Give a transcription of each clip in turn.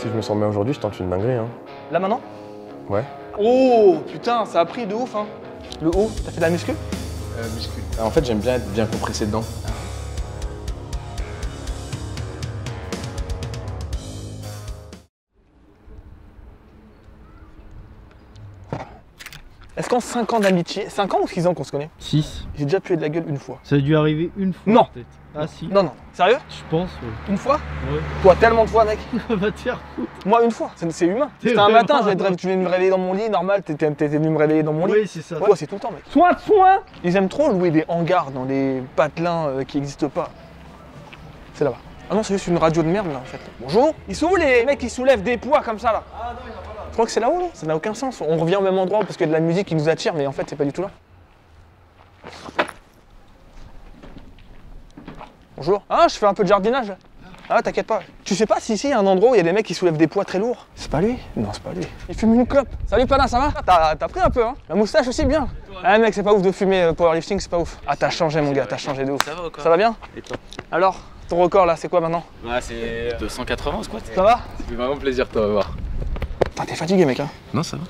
si je me sens bien aujourd'hui, je tente une dinguerie. Hein. Là maintenant? Ouais. Oh putain, ça a pris de ouf hein. Le haut, t'as fait de la muscu? Muscu. En fait, j'aime bien être bien compressé dedans. Est-ce qu'en 5 ans d'amitié, 5 ans ou 6 ans qu'on se connaît? 6. J'ai déjà pué de la gueule une fois. Ça a dû arriver une fois Non. peut-être. Ah si. Non, non. Sérieux? Je pense, ouais. Une fois? Ouais. Toi, tellement de fois, mec. Va te faire foutre. Moi, une fois. C'est humain. T'es C'était un vraiment matin, tu venais me réveiller dans mon lit, normal, t'étais venu me réveiller dans mon lit. Oui, c'est ça. Toi, c'est tout le temps, mec. Soin. Ils aiment trop louer des hangars dans des patelins qui n'existent pas. C'est là-bas. Ah non, c'est juste une radio de merde, là, en fait. Bonjour. Ils sont où les mecs qui soulèvent des poids comme ça, là? Ah non, il y en a pas là. Je crois que c'est là-haut, là. Ça n'a aucun sens. On revient au même endroit parce qu'il y a de la musique qui nous attire, mais en fait, c'est pas du tout là. Bonjour. Ah, je fais un peu de jardinage. Ah, t'inquiète pas. Tu sais pas si ici, il y a un endroit où il y a des mecs qui soulèvent des poids très lourds? C'est pas lui? Non, c'est pas lui. Il fume une clope. Salut, Pana, ça va? T'as pris un peu, hein? La moustache aussi, bien. Ah, mec, c'est pas ouf de fumer powerlifting, c'est pas ouf. Ah, t'as changé, mon gars, t'as changé de ouf. Ça va ou quoi? Ça va bien? Et toi? Alors, ton record, là, c'est quoi maintenant? Ouais, c'est 280 squat. Ça va? Ça fait vraiment plaisir de te revoir. Putain, t'es fatigué, mec, hein? Non, ça va.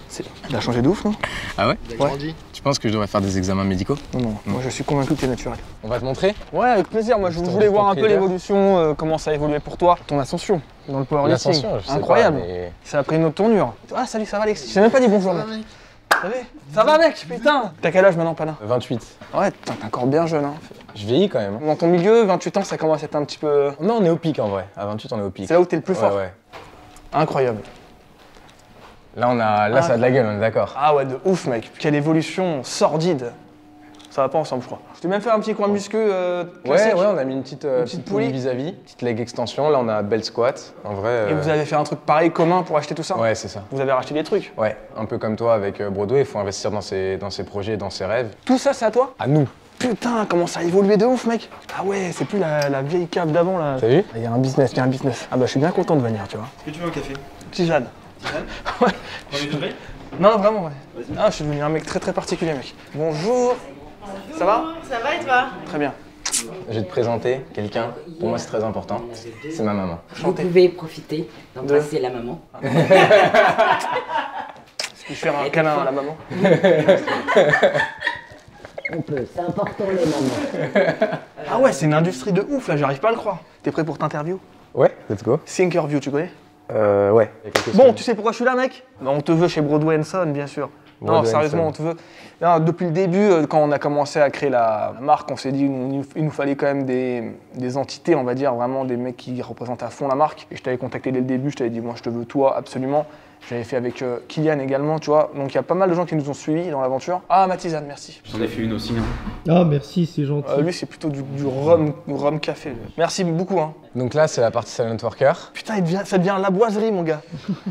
Il a changé de ouf, non? Ah ouais? Ouais. Tu penses que je devrais faire des examens médicaux? Non, moi je suis convaincu que t'es naturel. On va te montrer? Ouais, avec plaisir. Moi je voulais voir un peu l'évolution, comment ça a évolué pour toi, ton ascension dans le powerlifting. L'ascension, je sais incroyable. pas, mais... Ça a pris une autre tournure. Ah salut, ça va Alex? Je t'ai même pas dit bonjour, mec. Ça va mec, putain. T'as quel âge maintenant, Pana? 28. Ouais, putain, t'es encore bien jeune, hein. Je vieillis quand même. Dans ton milieu, 28 ans, ça commence à être un petit peu... Non, on est au pic en vrai. À 28, on est au pic. C'est là où t'es le plus fort. Ouais. Incroyable. Là, ça a de la gueule, on est d'accord. Ah ouais, de ouf, mec. Quelle évolution sordide. Ça va pas ensemble, je crois. Je t'ai même fait un petit coin muscu classique. Ouais, on a mis une petite poulie vis-à-vis, petite leg extension. Là, on a belle squat. En vrai. Et vous avez fait un truc pareil commun pour acheter tout ça? Ouais, c'est ça. Vous avez racheté des trucs? Ouais, un peu comme toi avec Broadway, il faut investir dans ses projets, dans ses rêves. Tout ça, c'est à toi? À nous. Putain, comment ça a évolué de ouf, mec. Ah ouais, c'est plus la vieille cave d'avant, là. T'as vu? Il y a un business, Ah bah, je suis bien content de venir, tu vois. Est-ce que tu veux un café? Tisane. Tisane? Ouais. Premier degré? Non, vraiment, ouais. Ah, je suis devenu un mec très particulier, mec. Bonjour. Ça va? Ça va et toi? Très bien. Je vais te présenter quelqu'un, pour moi c'est très important, c'est ma maman. Vous pouvez profiter d'embrasser la maman. Est-ce que je fais un câlin à la maman? On peut, c'est important les mamans. Ah ouais, c'est une industrie de ouf, là, j'arrive pas à le croire. T'es prêt pour t'interview? Ouais, let's go. Thinkerview, tu connais? Ouais. Bon, tu sais pourquoi je suis là, mec? Bah, on te veut chez Broadway & Son, bien sûr. Non, Broadway & sérieusement, Son. on te veut. Non, depuis le début, quand on a commencé à créer la marque, on s'est dit il nous fallait quand même des entités, on va dire, vraiment des mecs qui représentent à fond la marque. Et je t'avais contacté dès le début, je t'avais dit, moi je te veux toi, absolument. J'avais fait avec Kylian également, tu vois. Donc il y a pas mal de gens qui nous ont suivis dans l'aventure. Ah, ma tisane, merci. J'en ai fait une aussi. Hein. Ah merci, c'est gentil. Lui, c'est plutôt du rhum café. Merci beaucoup, hein. Donc là, c'est la partie silent worker. Putain, ça devient la boiserie, mon gars.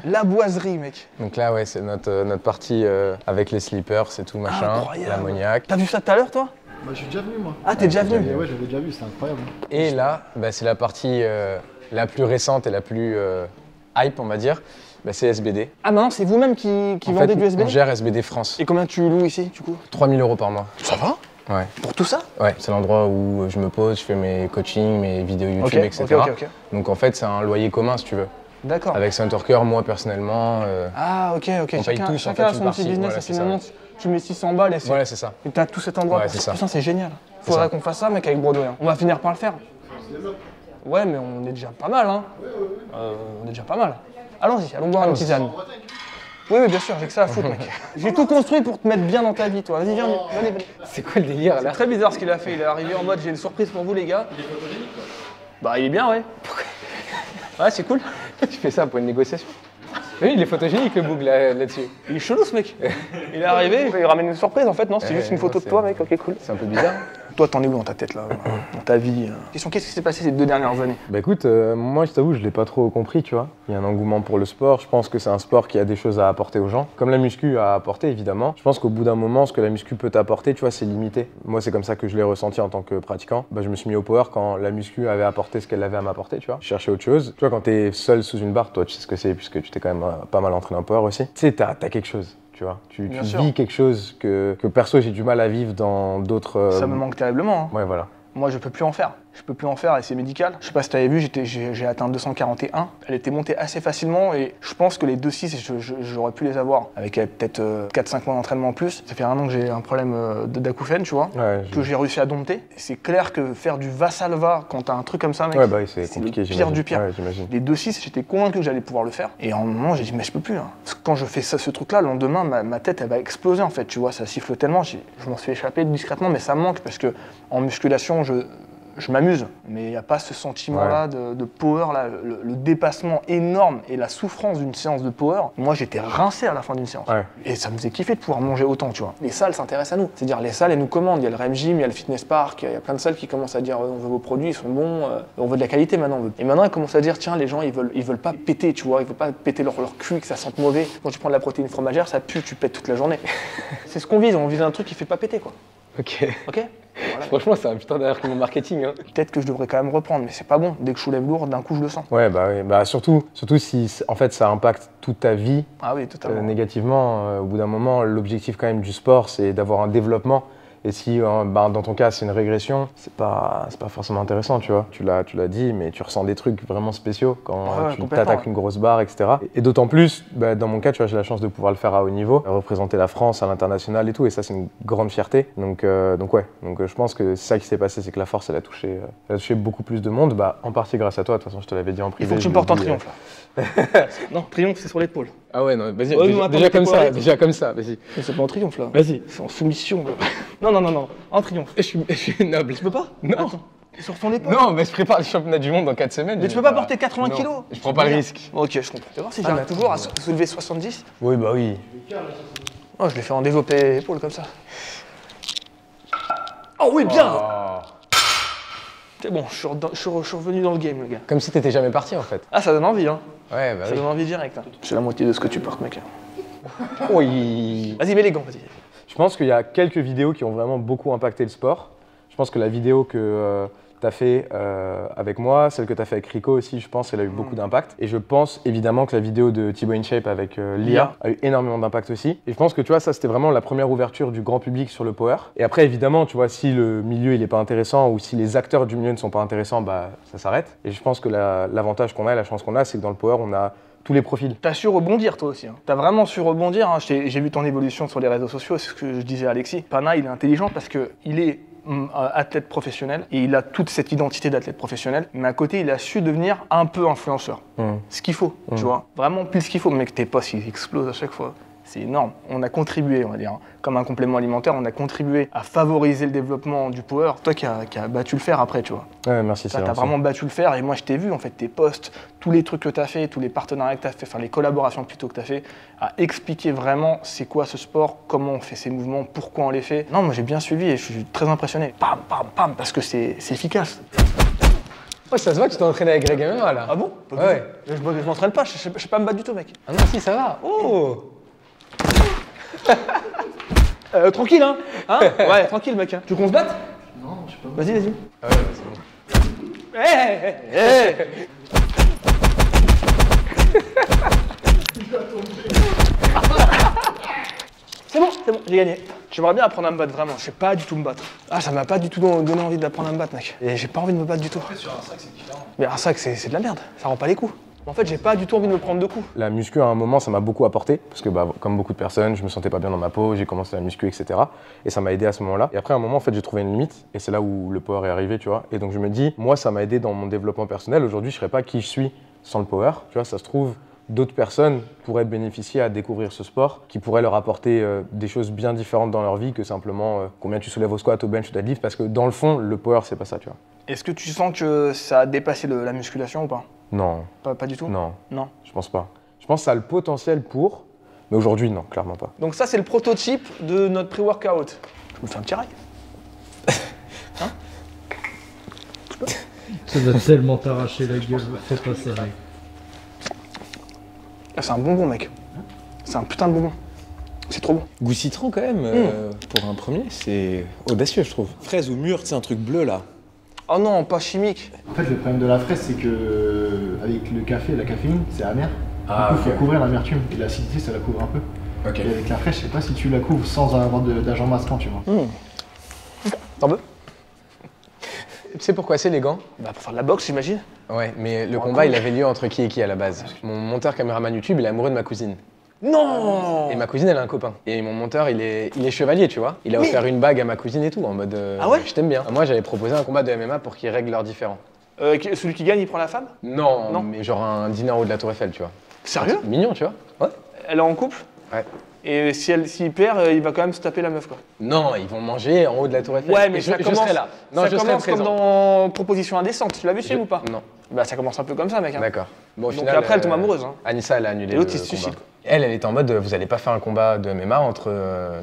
La boiserie, mec. Donc là, ouais, c'est notre partie avec les slippers, c'est tout machin, Incroyable. l'ammoniaque. T'as vu ça tout à l'heure, toi? Bah, je suis déjà venu, moi. Ah, t'es déjà venu? Ouais, j'avais déjà vu, c'est incroyable. Et là, bah, c'est la partie la plus récente et la plus hype, on va dire. Bah, c'est SBD. Ah, maintenant, c'est vous-même qui En vendez fait, du SBD? on gère SBD France. Et combien tu loues ici, du coup? 3 000 € par mois. Ça va? Ouais. Pour tout ça? Ouais, c'est l'endroit où je me pose, je fais mes coachings, mes vidéos YouTube, etc. Ok. Donc en fait, c'est un loyer commun, si tu veux. D'accord. Avec Silent Worker, moi personnellement. Ah, ok. On paye tous, en Chacun fait, a une son partie, petit business, voilà, et c'est finalement, ça. tu mets 600 balles et c'est... Voilà, c'est ça. Et t'as tout cet endroit. Ouais, c'est ça. Putain, c'est génial. Faudrait ça. qu'on fasse ça, mec, avec Broadway. Hein. On va finir par le faire. Ouais, mais on est déjà pas mal, hein. On est déjà pas mal. Allons-y, allons boire une tisane. Oui, bien sûr, j'ai que ça à foutre, mec. J'ai tout construit pour te mettre bien dans ta vie, toi. Vas-y, viens, venez. C'est quoi le délire C'est là? très bizarre ce qu'il a fait. Il est arrivé en mode j'ai une surprise pour vous, les gars. Il est photogénique quoi. Bah, il est bien, ouais. Ouais, c'est cool. Tu fais ça pour une négociation? Oui, il est photogénique le boug là-dessus. Il est chelou, ce mec. Il est arrivé, il ramène une surprise en fait. Non, c'est juste une photo de toi, mec. Ok, cool. C'est un peu bizarre. Toi, t'en es où dans ta tête là, dans ta vie? Question, qu'est-ce qui s'est passé ces 2 dernières années? Bah écoute, moi je t'avoue, je l'ai pas trop compris, tu vois. Il y a un engouement pour le sport, je pense que c'est un sport qui a des choses à apporter aux gens. Comme la muscu a apporté, évidemment. Je pense qu'au bout d'un moment, ce que la muscu peut t'apporter, tu vois, c'est limité. Moi, c'est comme ça que je l'ai ressenti en tant que pratiquant. Bah, je me suis mis au power quand la muscu avait apporté ce qu'elle avait à m'apporter, tu vois. Je cherchais autre chose. Tu vois, quand t'es seul sous une barre, toi, tu sais ce que c'est, puisque tu t'es quand même pas mal entraîné en power aussi. Tu sais, t'as quelque chose. Tu vois, tu vis quelque chose que perso j'ai du mal à vivre dans d'autres. Ça me manque terriblement. Hein. Ouais, voilà. Moi, je peux plus en faire. je peux plus en faire et c'est médical. Je sais pas si tu avais vu, j'ai atteint 241. Elle était montée assez facilement et je pense que les 2,6, j'aurais pu les avoir avec peut-être 4-5 mois d'entraînement en plus. Ça fait un an que j'ai un problème d'acouphène, tu vois, que j'ai réussi à dompter. C'est clair que faire du Vassalva quand t'as un truc comme ça, mec, c'est compliqué, le pire du pire. Ouais, j'imagine. Les 2,6, j'étais convaincu que j'allais pouvoir le faire. Et à un moment, j'ai dit, mais je peux plus. Hein. Parce que quand je fais ce truc-là, le lendemain, ma tête, elle va exploser en fait. Tu vois, ça siffle tellement. Je m'en suis échappé discrètement, mais ça me manque parce que en musculation, je m'amuse, mais il n'y a pas ce sentiment-là de power, là, le dépassement énorme et la souffrance d'une séance de power. Moi, j'étais rincé à la fin d'une séance. Ouais. Et ça me faisait kiffer de pouvoir manger autant, tu vois. Les salles s'intéressent à nous. C'est-à-dire, les salles, elles nous commandent. Il y a le Rem Gym, il y a le Fitness Park, il y a plein de salles qui commencent à dire on veut vos produits, ils sont bons, on veut de la qualité maintenant. Et maintenant, elles commencent à dire tiens, les gens, ils veulent pas péter, tu vois, ils veulent pas péter leur cul, que ça sente mauvais. Quand tu prends de la protéine fromagère, ça pue, tu pètes toute la journée. C'est ce qu'on vise, on vise un truc qui fait pas péter, quoi. Ok. Voilà. Franchement, c'est un putain d'argument marketing. Hein. Peut-être que je devrais quand même reprendre, mais c'est pas bon. Dès que je soulève lourd, d'un coup, je le sens. Ouais, surtout si en fait ça impacte toute ta vie négativement. Au bout d'un moment, l'objectif quand même du sport, c'est d'avoir un développement. Et si dans ton cas c'est une régression, c'est pas forcément intéressant, tu vois. Tu l'as dit, mais tu ressens des trucs vraiment spéciaux quand tu t'attaques une grosse barre, etc. Et d'autant plus, dans mon cas, tu vois, j'ai la chance de pouvoir le faire à haut niveau, représenter la France à l'international et tout, et ça c'est une grande fierté. Donc je pense que c'est ça qui s'est passé, c'est que la force elle a touché beaucoup plus de monde, en partie grâce à toi. De toute façon, je te l'avais dit en privé. Il faut que tu me portes en triomphe là. Non, triomphe c'est sur l'épaule. Ah ouais, non, vas-y, déjà comme ça, vas-y. C'est pas en triomphe là. Vas-y. C'est en soumission. Non, en triomphe. Je suis noble. Tu peux pas? Non. Attends. C'est sur ton épaule. Non, mais je prépare les championnats du monde dans 4 semaines. Mais tu peux pas porter 80 kilos. Je prends pas le risque. Ok, je comprends. Tu vas voir si j'arrive toujours à soulever 70. Oui, bah oui. Oh, je l'ai fait en développé épaule comme ça. Oh oui, bien. C'est bon, je suis revenu dans le game, le gars. Comme si t'étais jamais parti en fait. Ah, ça donne envie, hein. Ouais, ça donne envie direct. Hein. C'est la moitié de ce que tu portes, mec. Oui. Vas-y, mets les gants, vas-y. Je pense qu'il y a quelques vidéos qui ont vraiment beaucoup impacté le sport. Je pense que la vidéo que tu as fait avec moi, celle que tu as fait avec Rico aussi, je pense qu'elle a eu beaucoup d'impact. Et je pense évidemment que la vidéo de Thibaut InShape avec Lia a eu énormément d'impact aussi. Et je pense que tu vois, ça c'était vraiment la première ouverture du grand public sur le power. Et après évidemment, tu vois, si le milieu il est pas intéressant ou si les acteurs du milieu ne sont pas intéressants, ça s'arrête. Et je pense que l'avantage qu'on a et la chance qu'on a, c'est que dans le power, on a tous les profils. T'as su rebondir toi aussi. Hein. T'as vraiment su rebondir. Hein. J'ai vu ton évolution sur les réseaux sociaux, c'est ce que je disais à Alexis. Pana, il est intelligent parce qu'il est athlète professionnel et il a toute cette identité d'athlète professionnel, mais à côté il a su devenir un peu influenceur. Ce qu'il faut, tu vois. Vraiment plus ce qu'il faut. Mec, tes posts ils explosent à chaque fois. C'est énorme. On a contribué, on va dire, hein. Comme un complément alimentaire, on a contribué à favoriser le développement du power. Toi qui as battu le fer après, tu vois. Ouais, merci. Tu as vraiment battu le fer et moi je t'ai vu, en fait, tes posts, tous les trucs que tu as fait, tous les partenariats que tu as fait, enfin les collaborations plutôt que tu as fait, à expliquer vraiment c'est quoi ce sport, comment on fait ces mouvements, pourquoi on les fait. Non, moi j'ai bien suivi et je suis très impressionné. Pam, pam, pam, parce que c'est efficace. Ouais, ça se voit que tu t'es entraîné avec Greg MMA là. Ah bon? Ouais. Je m'entraîne pas, je sais pas me battre du tout, mec. Ah non, si, ça va. Oh. Tranquille, hein, ouais, tranquille, mec. Hein. Tu veux qu'on se batte? Non, je sais pas. Vas-y. Ah ouais, c'est bon. Hé. C'est bon, j'ai gagné. J'aimerais bien apprendre à me battre, vraiment. Je sais pas du tout me battre. Ah, ça m'a pas du tout donné envie d'apprendre à me battre, mec. Et j'ai pas envie de me battre du tout. Après, sur un sac, c'est différent. Mais un sac, c'est de la merde. Ça rend pas les coups. En fait, j'ai pas du tout envie de me prendre de coups. La muscu, à un moment, ça m'a beaucoup apporté. Parce que, comme beaucoup de personnes, je me sentais pas bien dans ma peau, j'ai commencé la muscu, etc. Et ça m'a aidé à ce moment-là. Et après, à un moment, en fait, j'ai trouvé une limite. Et c'est là où le power est arrivé, tu vois. Et donc, je me dis, moi, ça m'a aidé dans mon développement personnel. Aujourd'hui, je serais pas qui je suis sans le power. Tu vois, ça se trouve, d'autres personnes pourraient bénéficier à découvrir ce sport, qui pourrait leur apporter des choses bien différentes dans leur vie que simplement combien tu soulèves au squat, au bench, au deadlift. Parce que dans le fond, le power, c'est pas ça, tu vois. Est-ce que tu sens que ça a dépassé la musculation ou pas? Non. Pas du tout? Non. Non. Je pense pas. Je pense que ça a le potentiel pour, mais aujourd'hui, non, clairement pas. Donc ça, c'est le prototype de notre pré-workout. Je me fais un petit rail. Hein? Ça doit tellement t'arracher la gueule, fais pas ça. Ah, c'est un bonbon, mec. C'est un putain de bonbon. C'est trop bon. Goût citron quand même, pour un premier, c'est audacieux, je trouve. Fraise ou mûre, c'est un truc bleu là. Oh non, pas chimique. En fait, le problème de la fraise, c'est que avec le café, la caféine, c'est amer. Ah, du coup, il faut couvrir l'amertume. Et l'acidité, ça la couvre un peu. Ok. Et avec la fraise, je sais pas si tu la couvres sans avoir d'agent masquant, tu vois. T'en veux? sais pourquoi c'est les gants? Bah pour faire de la boxe, j'imagine. Ouais, mais le Pour un combat, coup. il avait lieu entre qui et qui à la base? Mon monteur caméraman YouTube, il est amoureux de ma cousine. Non. Et ma cousine, elle a un copain. Et mon monteur, il est chevalier, tu vois. Il a offert une bague à ma cousine et tout, en mode Ah ouais? je t'aime bien. Moi, j'avais proposé un combat de MMA pour qu'ils règlent leurs différends. Celui qui gagne, il prend la femme? Non, Non. mais genre un dîner en haut de la Tour Eiffel, tu vois. Sérieux? C'est mignon, tu vois. Ouais. Elle est en couple? Ouais. Et s'il perd, il va quand même se taper la meuf, quoi. Non, ils vont manger en haut de la Tour Eiffel. Ouais, mais Et ça je commence, serai là. Non, ça je serai commence comme présent. dans Proposition indécente. Tu l'as vu ce film ou pas? Non. Bah ça commence un peu comme ça, mec. Hein. D'accord. Bon, au Donc final, après, elle tombe amoureuse. Hein. Anissa, elle a annulé Et l'autre, le il se suicide, combat. quoi. Elle était en mode, vous allez pas faire un combat de MMA entre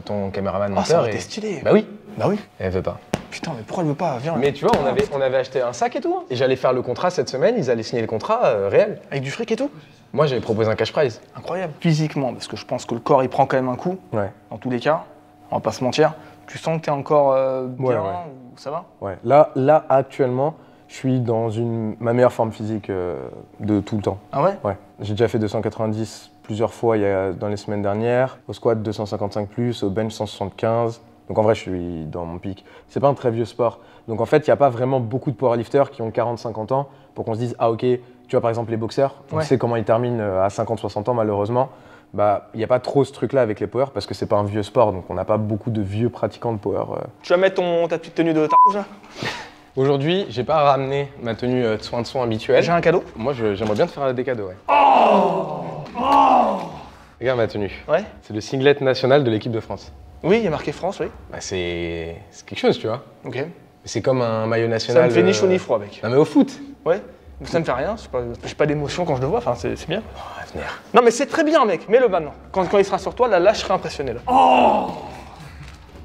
ton caméraman Ah, ça monteur aurait et... été stylé. Bah oui. Bah oui. Elle veut pas. Putain, mais pourquoi elle veut pas? Viens. Mais tu vois, on avait acheté un sac et tout. Hein. Et j'allais faire le contrat cette semaine, ils allaient signer le contrat réel. Avec du fric et tout? Moi, j'avais proposé un cash prize. Incroyable. Physiquement, parce que je pense que le corps, il prend quand même un coup. Ouais. Dans tous les cas, on va pas se mentir. Tu sens que t'es encore bien Ouais. ou ça va? Ouais. Là, actuellement, je suis dans ma meilleure forme physique de tout le temps. Ah ouais? Ouais. J'ai déjà fait 290 plusieurs fois dans les semaines dernières. Au squat, 255 plus, au bench, 175. Donc en vrai, je suis dans mon pic. C'est pas un très vieux sport. Donc en fait, il n'y a pas vraiment beaucoup de powerlifters qui ont 40-50 ans pour qu'on se dise, ah ok, tu vois par exemple les boxeurs, on Ouais. sait comment ils terminent à 50-60 ans malheureusement. Bah, il n'y a pas trop ce truc-là avec les power parce que c'est pas un vieux sport, donc on n'a pas beaucoup de vieux pratiquants de power. Tu vas mettre ta petite tenue de tarouge là? Aujourd'hui, j'ai pas ramené ma tenue de soin habituelle. J'ai un cadeau? Moi, j'aimerais bien te faire des cadeaux, ouais. Regarde ma tenue. Ouais. C'est le singlet national de l'équipe de France. Oui, il y a marqué France, oui. Bah, c'est quelque chose, tu vois. Ok. C'est comme un maillot Ça national. me fait ni chaud ni froid, mec. Non, mais au foot. Ouais. Ça me fait rien, j'ai pas d'émotion quand je le vois, enfin c'est bien. À venir. Non mais c'est très bien mec, mets-le maintenant. Quand il sera sur toi, là je serai impressionné là.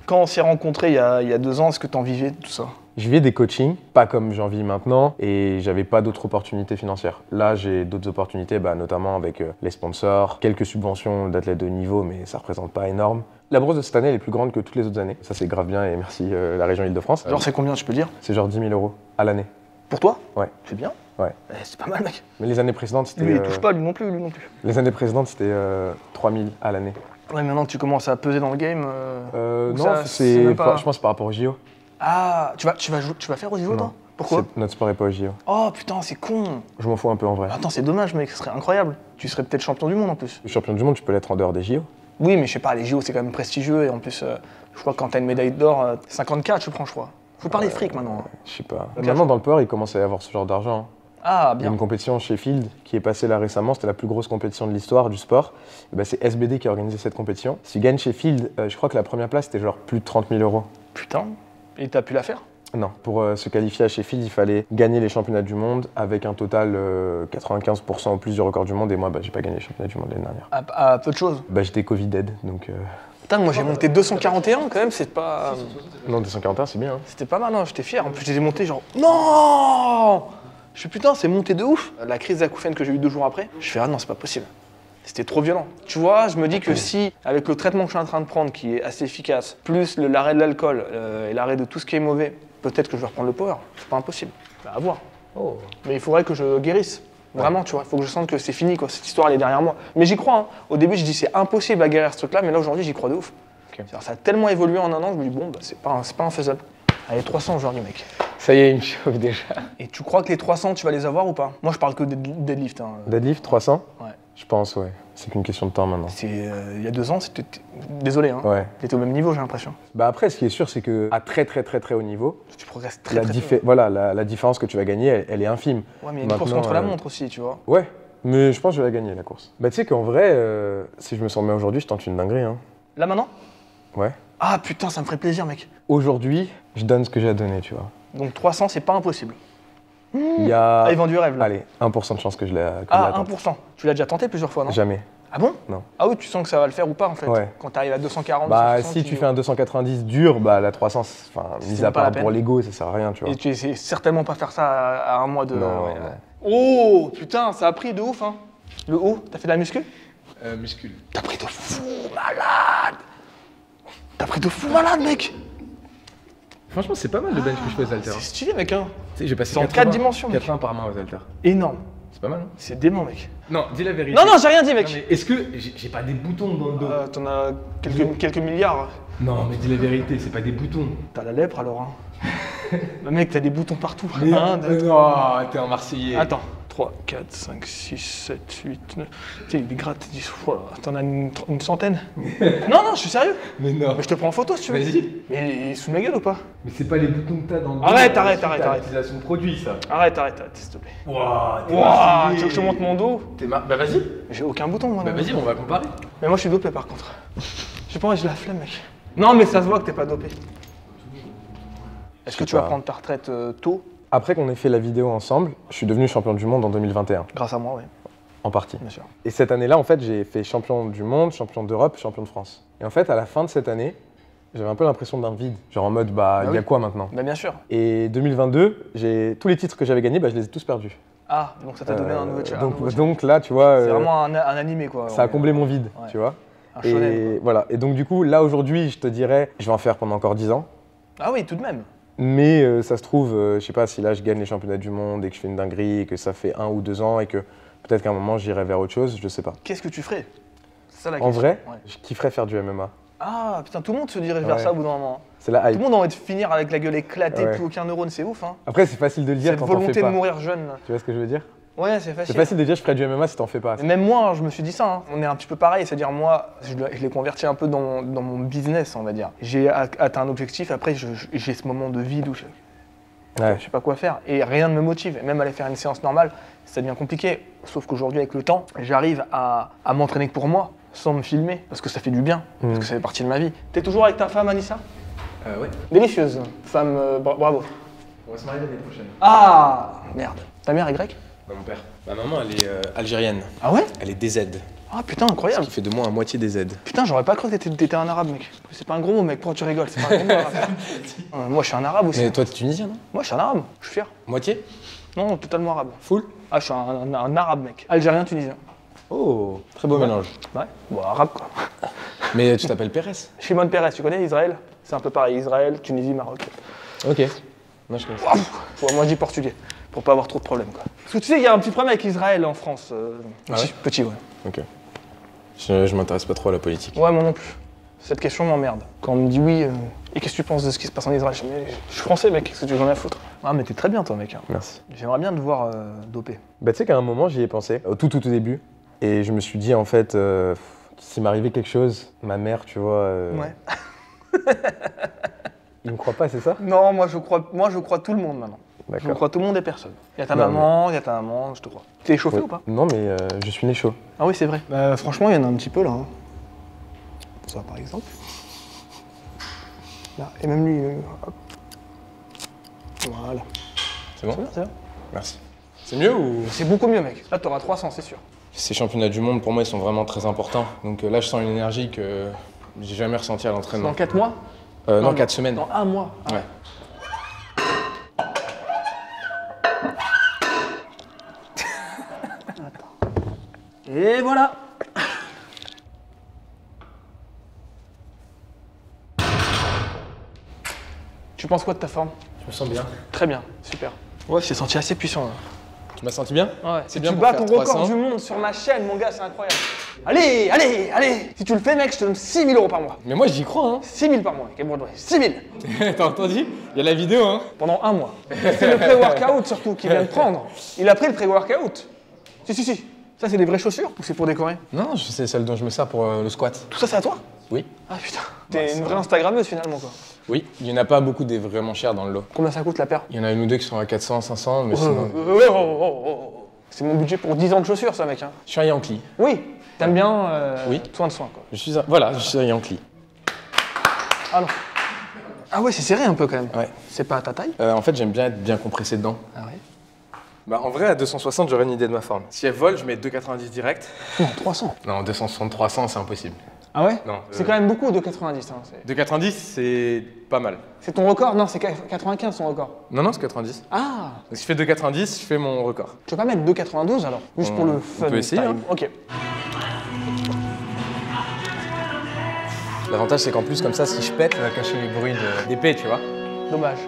Quand on s'est rencontrés il y a 2 ans, est-ce que t'en vivais de tout ça? Je vivais des coachings, pas comme j'en vis maintenant, et j'avais pas d'autres opportunités financières. Là, j'ai d'autres opportunités, notamment avec les sponsors, quelques subventions d'athlètes de haut niveau, mais ça représente pas énorme. La bourse de cette année, elle est plus grande que toutes les autres années. Ça, c'est grave bien, et merci la région Île-de-France. Genre c'est combien je peux dire? C'est genre 10 000 € à l'année. Pour toi? Ouais. C'est bien? Ouais. C'est pas mal mec. Mais les années précédentes, c'était. Lui il touche pas, lui non plus, lui non plus. Les années précédentes, c'était 3 000 à l'année. Ouais, maintenant que tu commences à peser dans le game. Ou Non, ça, c'est même pas- je pense que c'est par rapport au JO. Ah, tu vas faire aux JO toi? Pourquoi? Notre sport est pas au JO. Oh putain, c'est con. Je m'en fous un peu en vrai. Attends, c'est dommage mec, ce serait incroyable. Tu serais peut-être champion du monde en plus. Le champion du monde, tu peux l'être en dehors des JO. Oui, mais je sais pas, les JO c'est quand même prestigieux et en plus, je crois que quand t'as une médaille d'or, 54 je prends, je crois. Faut parler fric maintenant. Je sais pas. Ok. Maintenant, dans le power, il commence à y avoir ce genre d'argent. Hein. Ah, Il y a bien. une compétition chez Field qui est passée là récemment, c'était la plus grosse compétition de l'histoire du sport. Et c'est SBD qui a organisé cette compétition. Si tu gagnes chez Field, je crois que la première place c'était genre plus de 30 000 €. Putain, et t'as pu la faire? Non, pour se qualifier à Sheffield, il fallait gagner les championnats du monde avec un total 95% au plus du record du monde. Et moi, j'ai pas gagné les championnats du monde l'année dernière. À peu de choses. J'étais Covid-dead, donc Putain, moi j'ai monté 241 quand même, c'est pas. non, 241, c'est bien. Hein. C'était pas mal, hein, j'étais fier. En plus, j'ai monté genre. Non! Je suis putain, c'est monté de ouf. La crise d'acouphène que j'ai eu 2 jours après, je fais ah non, c'est pas possible. C'était trop violent. Tu vois, je me dis que si, avec le traitement que je suis en train de prendre, qui est assez efficace, plus l'arrêt de l'alcool et l'arrêt de tout ce qui est mauvais, peut-être que je vais reprendre le power. C'est pas impossible. À voir. Oh. Mais il faudrait que je guérisse. Vraiment, tu vois, il faut que je sente que c'est fini, quoi. Cette histoire, elle est derrière moi. Mais j'y crois, hein. Au début, je dis c'est impossible à guérir ce truc-là, mais là, aujourd'hui, j'y crois de ouf. C'est-à-dire, ça a tellement évolué en 1 an, je me dis, bon, c'est pas infaisable. Allez, 300 aujourd'hui, mec. Ça y est, il me chauffe déjà. Et tu crois que les 300, tu vas les avoir ou pas? Moi, je parle que de deadlift. Hein. Deadlift, 300 Ouais. Je pense, ouais. C'est qu'une question de temps maintenant. C'est, il y a 2 ans, c'était. Désolé, hein. Ouais. T'étais au même niveau, j'ai l'impression. Après, ce qui est sûr, c'est qu'à très haut niveau, Tu progresses très vite. la différence que tu vas gagner, elle est infime. Ouais, mais il y a une course Maintenant, contre la montre aussi, tu vois. Ouais, mais je pense que je vais la gagner, la course. Tu sais qu'en vrai, si je me sens bien aujourd'hui, je tente une dinguerie. Hein. Là, maintenant? Ouais. Ah, putain, ça me ferait plaisir, mec. Aujourd'hui, je donne ce que j'ai à donner, tu vois. Donc 300, c'est pas impossible. Il y a... Ah, ils vendent du rêve, là. Allez, 1% de chance que je l'ai Ah, attente. 1%. Tu l'as déjà tenté plusieurs fois, non? Jamais. Ah bon? Non. Ah oui, tu sens que ça va le faire ou pas, en fait? Ouais. Quand t'arrives à 240, Si tu fais un 290 dur, la 300, mis à pas la part pour peine. l'ego, ça sert à rien, tu vois. Et tu sais certainement pas faire ça à 1 mois de... Non, ouais, non. ouais. Oh, putain, ça a pris de ouf, hein. Le haut, t'as fait de la muscu? Muscule. T'as pris de fou malade. T'as pris de fou malade, mec. Franchement, c'est pas mal le bench que je fais aux haltères. C'est stylé, mec, hein. Tu sais, j'ai passé C'est en 4 dimensions, mec. 80 par main aux haltères. Énorme. C'est pas mal, hein. C'est dément, mec. Non, dis la vérité. Non, non, j'ai rien dit, mec. Non, mais est-ce que j'ai pas des boutons dans le dos? T'en as quelques milliards. Non, mais dis la vérité, c'est pas des boutons. T'as la lèpre, alors, hein. Bah, mec, t'as des boutons partout. Mais 1, 2, non, t'es un Marseillais. Attends, 3, 4, 5, 6, 7, 8, 9. Tu sais, des grattes, 10. Voilà, t'en as une centaine. Non, non, je suis sérieux. Mais non. Mais je te prends en photo si tu veux. Vas-y. Mais il est sous ma gueule ou pas? Mais c'est pas les boutons que t'as dans le Arrête, dos, arrête, c'est arrête, ta arrête. utilisation de produit, ça. Arrête, s'il te plaît. Waouh, Wouah, tu veux que je te montre mon dos? Bah vas-y. J'ai aucun bouton, moi. Bah non. vas-y, on va comparer. Mais moi, je suis dopé par contre. J'ai pas envie, j'ai la flemme, mec. Non, mais ça se voit que t'es pas dopé. Est-ce que sais tu vas pas. prendre ta retraite tôt? Après qu'on ait fait la vidéo ensemble, je suis devenu champion du monde en 2021, Grâce à moi, oui, en partie. bien sûr. Et cette année-là, en fait, j'ai fait champion du monde, champion d'Europe, champion de France. Et en fait, à la fin de cette année, j'avais un peu l'impression d'un vide. Genre en mode, bah, il y a oui. quoi maintenant? Bah, bien sûr. Et 2022, tous les titres que j'avais gagnés, bah, je les ai tous perdus. Ah, donc ça t'a donné un nouveau challenge. Donc là, tu vois, C'est vraiment un animé, quoi. ça a comblé mon vide, Ouais. tu vois. Un shonen, Et voilà. Et donc du coup, là aujourd'hui, je te dirais, je vais en faire pendant encore 10 ans. quoi. Ah oui, tout de même. Mais ça se trouve, je sais pas si là je gagne les championnats du monde et que je fais une dinguerie et que ça fait 1 ou 2 ans et que peut-être qu'à un moment j'irai vers autre chose, je sais pas. Qu'est-ce que tu ferais? C'est ça la En question. vrai, Ouais. je kifferais faire du MMA. Ah, putain, tout le monde se dirige vers Ouais. ça au bout d'un moment. C'est la Tout hype. le monde a envie de finir avec la gueule éclatée, Ouais. plus aucun neurone, c'est ouf, hein. Après, c'est facile de le dire Cette quand t'en fais volonté de pas. mourir jeune. Là. Tu vois ce que je veux dire? Ouais, c'est facile. C'est facile de dire je ferais du MMA si t'en fais pas. Mais même moi, je me suis dit ça. Hein. On est un petit peu pareil, c'est-à-dire moi, je l'ai converti un peu dans mon business, on va dire. J'ai atteint un objectif, après j'ai ce moment de vide où je sais pas quoi faire et rien ne me motive. Et même aller faire une séance normale, ça devient compliqué. Sauf qu'aujourd'hui, avec le temps, j'arrive à m'entraîner que pour moi, sans me filmer, parce que ça fait du bien, parce que ça fait partie de ma vie. T'es toujours avec ta femme, Anissa? Ouais. Délicieuse, femme, bravo. On va se marier l'année prochaine. Ah, merde. Ta mère est grecque? Bah, mon père. Ma maman, elle est algérienne. Ah ouais? Elle est DZ. Ah putain, incroyable. Ce qui fait de moi à moitié DZ. Putain, j'aurais pas cru que t'étais un arabe, mec. C'est pas un gros mot, mec. Pourquoi tu rigoles? C'est pas un gros mot, arabe. Moi, je suis un arabe aussi. Mais toi, t'es tunisien, non? Moi, je suis un arabe. Je suis fier. Moitié? Non, totalement arabe. Full? Ah, je suis un arabe, mec. Algérien, tunisien. Oh, très beau mélange. Ouais. Bon, arabe, quoi. Mais tu t'appelles Pérez? Shimon Peres, tu connais Israël? C'est un peu pareil. Israël, Tunisie, Maroc. Ok. Moi, je connais ça. Ouais, moi, je dis portugais. Pour pas avoir trop de problèmes, quoi. Parce que tu sais qu'il y a un petit problème avec Israël en France. Ah ouais? Petit, ouais. Ok. Je m'intéresse pas trop à la politique. Ouais, moi non plus. Cette question m'emmerde. Quand on me dit oui, et qu'est-ce que tu penses de ce qui se passe en Israël? Je dis, mais je suis français, mec, qu'est-ce que tu veux en a foutre? Ah, mais t'es très bien, toi, mec. Hein. Merci. J'aimerais bien te voir dopé. Bah, tu sais qu'à un moment, j'y ai pensé, au tout début. Et je me suis dit, en fait, s'il m'arrivait quelque chose, ma mère, tu vois. Ouais. Il me croit pas, c'est ça? Non, moi je crois tout le monde maintenant. Je D'accord. crois tout le monde et personne. Il y a ta Non, maman, il y a ta maman, je te crois. T'es échauffé Ouais. ou pas? Non, mais je suis né chaud. Ah oui, c'est vrai. Bah, franchement, il y en a un petit peu là. Hein. Ça, par exemple. Là, et même lui. Hop. Voilà. C'est bon? C'est bien, c'est bien. Merci. C'est mieux ou? C'est beaucoup mieux, mec. Là, t'auras 300, c'est sûr. Ces championnats du monde, pour moi, ils sont vraiment très importants. Donc là, je sens une énergie que j'ai jamais ressentie à l'entraînement. Dans 4 mois? Non, 4 semaines. Dans 1 mois. Ouais. Et voilà. Tu penses quoi de ta forme? Je me sens bien. Très bien, super. Ouais, je t'ai senti assez puissant là. Tu m'as senti bien? Ouais, C'est si bien tu pour bats faire ton record 300. du monde sur ma chaîne, mon gars, c'est incroyable. Allez, allez, allez. Si tu le fais, mec, je te donne 6 000 € par mois. Mais moi, j'y crois, hein. 6 000 par mois, mec, 6 000 T'as entendu? Il y a la vidéo, hein. pendant 1 mois. C'est le pré-workout surtout qu'il vient de prendre. Il a pris le pré-workout. Si. Ça, c'est des vraies chaussures ou c'est pour décorer? Non, c'est celle dont je me sers pour le squat. Tout ça, c'est à toi? Oui. Ah putain, t'es une vraie Instagrammeuse finalement, quoi. Oui, il n'y en a pas beaucoup des vraiment chers dans le lot. Combien ça coûte la paire? Il y en a une ou deux qui sont à 400, 500, mais sinon... Oh. C'est mon budget pour 10 ans de chaussures, ça, mec. Hein. Je suis un Yankee. Oui, t'aimes bien Oui. soin de soin, quoi. Voilà, je suis un Yankee. Ah non. Ah ouais, c'est serré un peu quand même. Ouais. C'est pas à ta taille? En fait, j'aime bien être bien compressé dedans. Ah ouais. Bah, en vrai, à 260, j'aurais une idée de ma forme. Si elle vole, je mets 2,90 direct. Non, 300. Non, 260, 300, c'est impossible. Ah ouais? Non. C'est quand même beaucoup de 90. Hein. 2,90, c'est pas mal. C'est ton record? Non, c'est 95 ton record. Non, c'est 90. Ah. Donc, si je fais 2,90, je fais mon record. Tu veux pas mettre 2,92 alors? Juste pour le fun. peut essayer, time. hein. Ok. L'avantage, c'est qu'en plus, comme ça, si je pète, ça va cacher les bruits d'épée, tu vois. Dommage.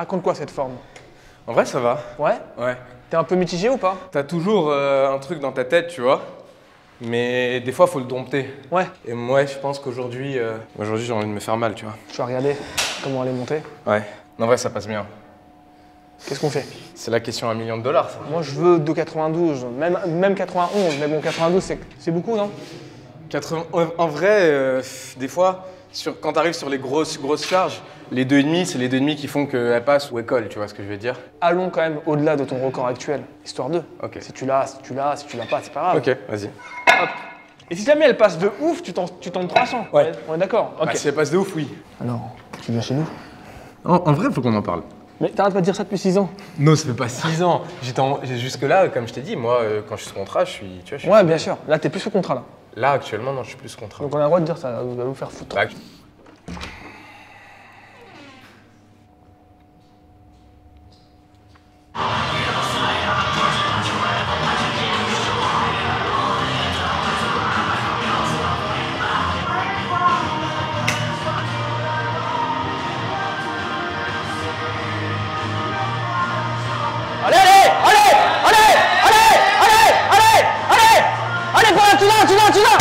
raconte quoi cette forme? En vrai, ça va. Ouais? Ouais. T'es un peu mitigé ou pas? T'as toujours un truc dans ta tête, tu vois. Mais des fois, faut le dompter. Ouais. Et moi, je pense qu'aujourd'hui, j'ai envie de me faire mal, tu vois. Tu vas regarder comment elle est montée. Ouais. En vrai, ça passe bien. Qu'est-ce qu'on fait? C'est la question à $1 million, ça. Moi je veux 2,92, même 91, mais bon 92 c'est beaucoup non? 80... En vrai, des fois, quand t'arrives sur les grosses charges, les 2,5, c'est les 2,5 qui font qu'elles passent ou elles collent, tu vois ce que je veux dire? Allons quand même au-delà de ton record actuel, histoire de. Ok. Si tu l'as, si tu l'as pas, c'est pas grave. Ok, vas-y. Hop. Et si jamais elle passe de ouf, tu tentes 300. Ouais. On est d'accord? Ok. Bah, si elle passe de ouf, oui. Alors, tu viens chez nous? En vrai, faut qu'on en parle. Mais t'arrêtes pas de dire ça depuis 6 ans. Non, ça fait pas 6 ans. Jusque-là, comme je t'ai dit, moi, quand je suis sous contrat, je suis... Tu vois, je suis... Ouais, bien sûr. Là, t'es plus sous contrat là. Là, actuellement, non, je suis plus sous contrat. Donc on a le droit de dire ça, va vous faire foutre. Bah, Allez, allez, allez, allez, allez, allez, allez, allez, allez, par là, tu l'as.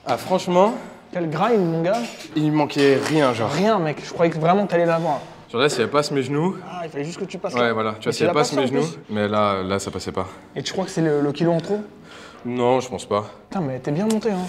Ah, franchement, Quel grind, mon gars. il manquait rien, genre. Rien, mec. Je croyais que vraiment t'allais l'avoir. Genre là, si elle passe mes genoux... Ah, il fallait juste que tu passes là. Ouais, voilà. Tu vois, Mais si tu elle l'as passe passé, mes en genoux... plus. Mais là, ça passait pas. Et tu crois que c'est le kilo en trop? Non, je pense pas. Putain, mais t'es bien monté, hein.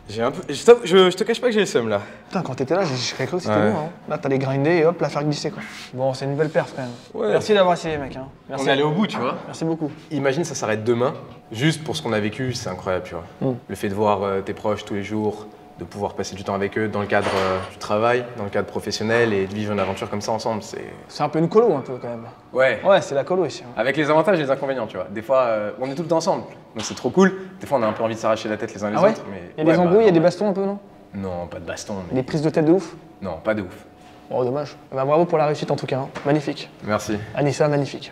J'ai un peu... Je te cache pas que j'ai le seum, là. Putain, quand t'étais là, j'ai cru que c'était Ouais. loin. Hein. Là, t'allais grinder et hop, la faire glisser, quoi. Bon, c'est une belle perf, quand même. Ouais. Merci d'avoir essayé, mec. Hein. Merci. On est allé au bout, tu vois. Merci beaucoup. Imagine, ça s'arrête demain. Juste pour ce qu'on a vécu, c'est incroyable, tu vois. Le fait de voir tes proches tous les jours, de pouvoir passer du temps avec eux dans le cadre du travail, dans le cadre professionnel et de vivre une aventure comme ça ensemble, c'est... C'est un peu une colo, un peu, quand même. Ouais. Ouais, c'est la colo ici. Hein. Avec les avantages et les inconvénients, tu vois. Des fois, on est tout le temps ensemble, donc c'est trop cool. Des fois, on a un peu envie de s'arracher la tête les uns les Ah ouais? autres, mais... Il y a des embrouilles, il y a des bastons un peu, non? Non, pas de baston, mais... Des prises de tête de ouf? Non, pas de ouf. Oh, dommage. Bah, bravo pour la réussite, en tout cas. Hein. Magnifique. Merci. Anissa, magnifique.